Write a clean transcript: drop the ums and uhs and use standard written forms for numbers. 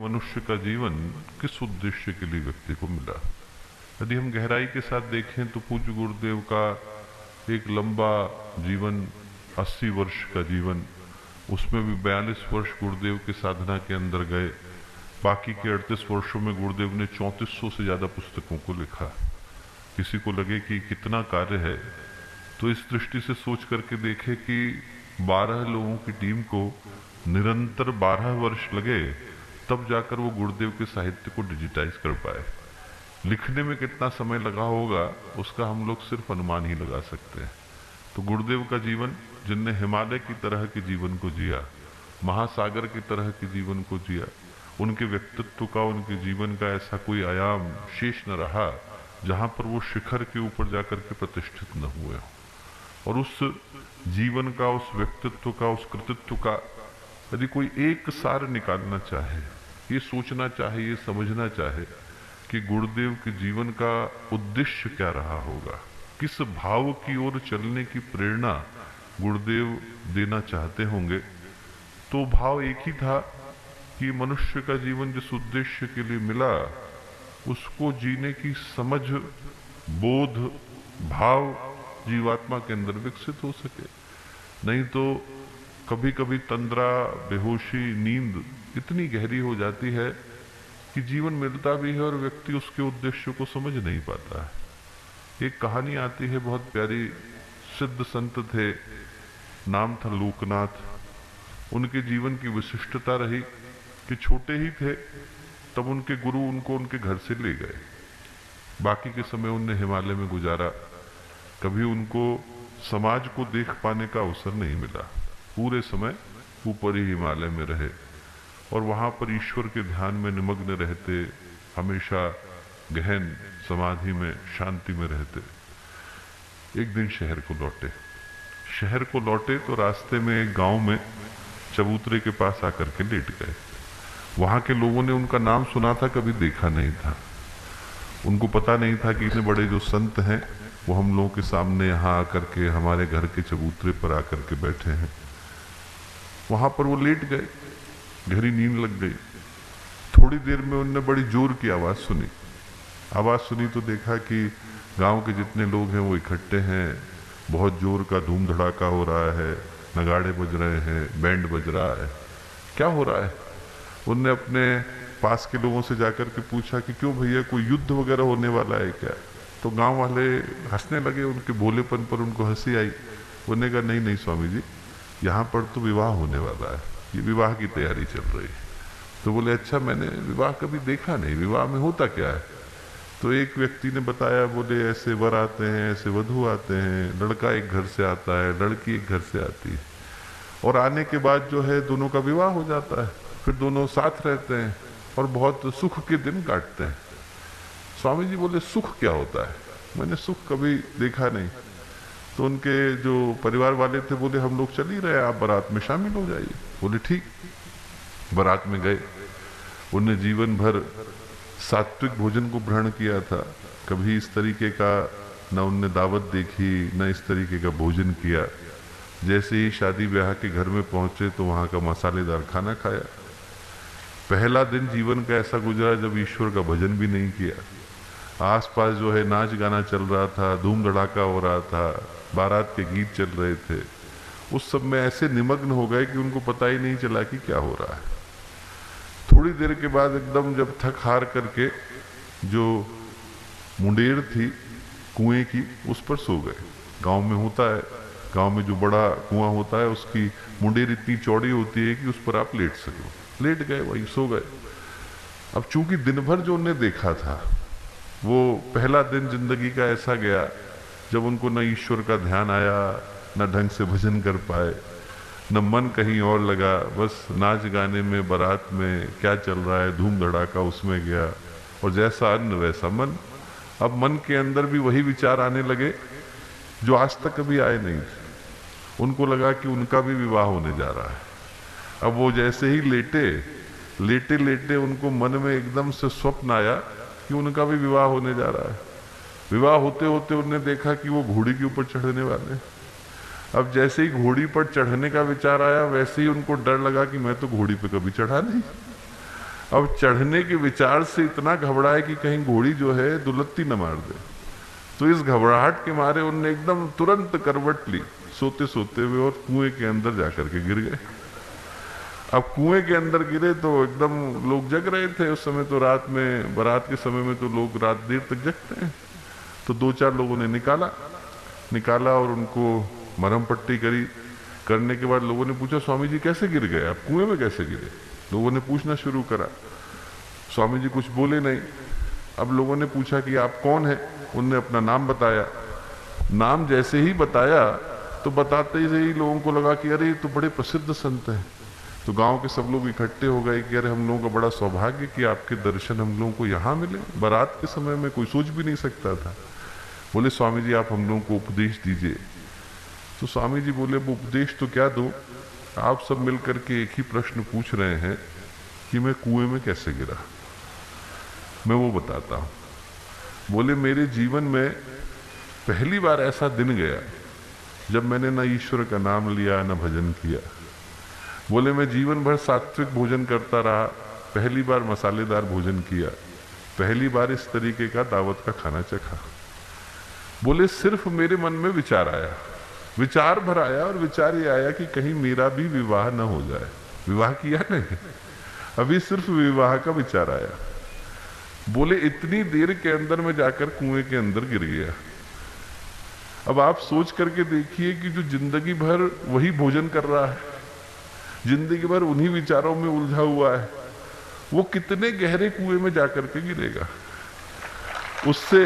मनुष्य का जीवन किस उद्देश्य के लिए व्यक्ति को मिला। यदि हम गहराई के साथ देखें तो पूज्य गुरुदेव का एक लंबा जीवन, 80 वर्ष का जीवन, उसमें भी 42 वर्ष गुरुदेव की साधना के अंदर गए। बाकी के 38 वर्षों में गुरुदेव ने 3400 से ज्यादा पुस्तकों को लिखा। किसी को लगे कि कितना कार्य है, तो इस दृष्टि से सोच करके देखे कि 12 लोगों की टीम को निरंतर 12 वर्ष लगे, तब जाकर वो गुरुदेव के साहित्य को डिजिटाइज कर पाए। लिखने में कितना समय लगा होगा उसका हम लोग सिर्फ अनुमान ही लगा सकते हैं। तो गुरुदेव का जीवन, जिनने हिमालय की तरह के जीवन को जिया, महासागर की तरह के जीवन को जिया, उनके व्यक्तित्व का, उनके जीवन का ऐसा कोई आयाम शेष न रहा जहां पर वो शिखर के ऊपर जाकर के प्रतिष्ठित न हुए। और उस जीवन का, उस व्यक्तित्व का, उस कृतित्व का यदि कोई एक सार निकालना चाहे, ये सोचना चाहे, ये समझना चाहे कि गुरुदेव के जीवन का उद्देश्य क्या रहा होगा, किस भाव की ओर चलने की प्रेरणा गुरुदेव देना चाहते होंगे, तो भाव एक ही था कि मनुष्य का जीवन जिस उद्देश्य के लिए मिला उसको जीने की समझ, बोध, भाव जीवात्मा के अंदर विकसित हो सके। नहीं तो कभी कभी तंद्रा, बेहोशी, नींद इतनी गहरी हो जाती है कि जीवन मिलता भी है और व्यक्ति उसके उद्देश्य को समझ नहीं पाता है। एक कहानी आती है बहुत प्यारी। सिद्ध संत थे, नाम था लोकनाथ। उनके जीवन की विशिष्टता रही कि छोटे ही थे तब उनके गुरु उनको उनके घर से ले गए। बाकी के समय उनने हिमालय में गुजारा। कभी उनको समाज को देख पाने का अवसर नहीं मिला। पूरे समय ऊपर ही हिमालय में रहे और वहां पर ईश्वर के ध्यान में निमग्न रहते, हमेशा गहन समाधि में, शांति में रहते। एक दिन शहर को लौटे तो रास्ते में एक गांव में चबूतरे के पास आकर के लेट गए। वहां के लोगों ने उनका नाम सुना था, कभी देखा नहीं था। उनको पता नहीं था कि इतने बड़े जो संत हैं वो हम लोगों के सामने यहाँ आकर के हमारे घर के चबूतरे पर आकर के बैठे हैं। वहां पर वो लेट गए, गहरी नींद लग गई। थोड़ी देर में उनने बड़ी जोर की आवाज सुनी तो देखा कि गांव के जितने लोग हैं वो इकट्ठे हैं। बहुत जोर का धूम धड़ाका हो रहा है, नगाड़े बज रहे हैं, बैंड बज रहा है। क्या हो रहा है? उनने अपने पास के लोगों से जाकर के पूछा कि क्यों भैया, कोई युद्ध वगैरह होने वाला है क्या? तो गांव वाले हंसने लगे। उनके भोलेपन पर उनको हंसी आई। उन्होंने कहा नहीं स्वामी जी, यहाँ पर तो विवाह होने वाला है, ये विवाह की तैयारी चल रही है। तो बोले अच्छा, मैंने विवाह कभी देखा नहीं, विवाह में होता क्या है? तो एक व्यक्ति ने बताया, बोले ऐसे वर आते हैं, ऐसे वधू आते हैं, लड़का एक घर से आता है, लड़की एक घर से आती है, और आने के बाद जो है दोनों का विवाह हो जाता है। फिर दोनों साथ रहते हैं और बहुत सुख के दिन काटते हैं। स्वामी जी बोले सुख क्या होता है? मैंने सुख कभी देखा नहीं। तो उनके जो परिवार वाले थे बोले हम लोग चल ही रहे, आप बारात में शामिल हो जाइए। बोले ठीक। बारात में गए। उन्हें जीवन भर सात्विक भोजन को ग्रहण किया था। कभी इस तरीके का न उनने दावत देखी, न इस तरीके का भोजन किया। जैसे ही शादी ब्याह के घर में पहुंचे तो वहां का मसालेदार खाना खाया। पहला दिन जीवन का ऐसा गुजरा जब ईश्वर का भजन भी नहीं किया। आसपास जो है नाच गाना चल रहा था, धूम धड़ाका हो रहा था, बारात के गीत चल रहे थे। उस सब में ऐसे निमग्न हो गए कि उनको पता ही नहीं चला कि क्या हो रहा है। थोड़ी देर के बाद एकदम जब थक हार करके जो मुंडेर थी कुएं की, उस पर सो गए। गांव में होता है, गांव में जो बड़ा कुआं होता है उसकी मुंडेर इतनी चौड़ी होती है कि उस पर आप लेट सको। लेट गए, वहीं सो गए। अब चूंकि दिन भर जो उन्हें देखा था, वो पहला दिन जिंदगी का ऐसा गया जब उनको न ईश्वर का ध्यान आया, न ढंग से भजन कर पाए, न मन कहीं और लगा। बस नाच गाने में, बारात में क्या चल रहा है, धूम धड़ाका, उसमें गया। और जैसा अन्न वैसा मन। अब मन के अंदर भी वही विचार आने लगे जो आज तक कभी आए नहीं थे। उनको लगा कि उनका भी विवाह होने जा रहा है। अब वो जैसे ही लेटे उनको मन में एकदम से स्वप्न आया कि उनका भी विवाह होने जा रहा है। विवाह होते होते उन्होंने देखा कि वो घोड़ी के ऊपर चढ़ने वाले। अब जैसे ही घोड़ी पर चढ़ने का विचार आया, वैसे ही उनको डर लगा कि मैं तो घोड़ी पे कभी चढ़ा नहीं। अब चढ़ने के विचार से इतना घबरा है कि कहीं घोड़ी जो है दुलत्ती न मार दे। तो इस घबराहट के मारे उनने एकदम तुरंत करवट ली सोते सोते हुए और कुएं के अंदर जाकर के गिर गए। अब कुएं के अंदर गिरे तो एकदम लोग जग रहे थे। उस समय तो रात में, बारात के समय में तो लोग रात देर तक जगते हैं। तो 2-4 लोगों ने निकाला और उनको मरहम पट्टी करी। करने के बाद लोगों ने पूछा, स्वामी जी कैसे गिर गए, आप कुएं में कैसे गिरे? लोगों ने पूछना शुरू करा। स्वामी जी कुछ बोले नहीं। अब लोगों ने पूछा कि आप कौन हैं? उनने अपना नाम बताया। नाम जैसे ही बताया तो बताते ही लोगों को लगा कि अरे ये तो बड़े प्रसिद्ध संत हैं। तो गांव के सब लोग इकट्ठे हो गए कि अरे हम लोगों का बड़ा सौभाग्य कि आपके दर्शन हम लोगों को यहाँ मिले। बारात के समय में कोई सोच भी नहीं सकता था। बोले स्वामी जी आप हम लोगों को उपदेश दीजिए। तो स्वामी जी बोले वो उपदेश तो क्या दूं, आप सब मिलकर के एक ही प्रश्न पूछ रहे हैं कि मैं कुएं में कैसे गिरा, मैं वो बताता हूं। बोले मेरे जीवन में पहली बार ऐसा दिन गया जब मैंने ना ईश्वर का नाम लिया ना भजन किया। बोले मैं जीवन भर सात्विक भोजन करता रहा, पहली बार मसालेदार भोजन किया, पहली बार इस तरीके का दावत का खाना चखा। बोले सिर्फ मेरे मन में विचार आया, विचार भर आया और विचार ये आया कि कहीं मेरा भी विवाह न हो जाए। विवाह किया नहीं, अभी सिर्फ विवाह का विचार आया। बोले इतनी देर के अंदर में जाकर कुएं के अंदर गिर गया। अब आप सोच करके देखिए कि जो जिंदगी भर वही भोजन कर रहा है, जिंदगी भर उन्हीं विचारों में उलझा हुआ है, वो कितने गहरे कुएं में जाकर के गिरेगा। उससे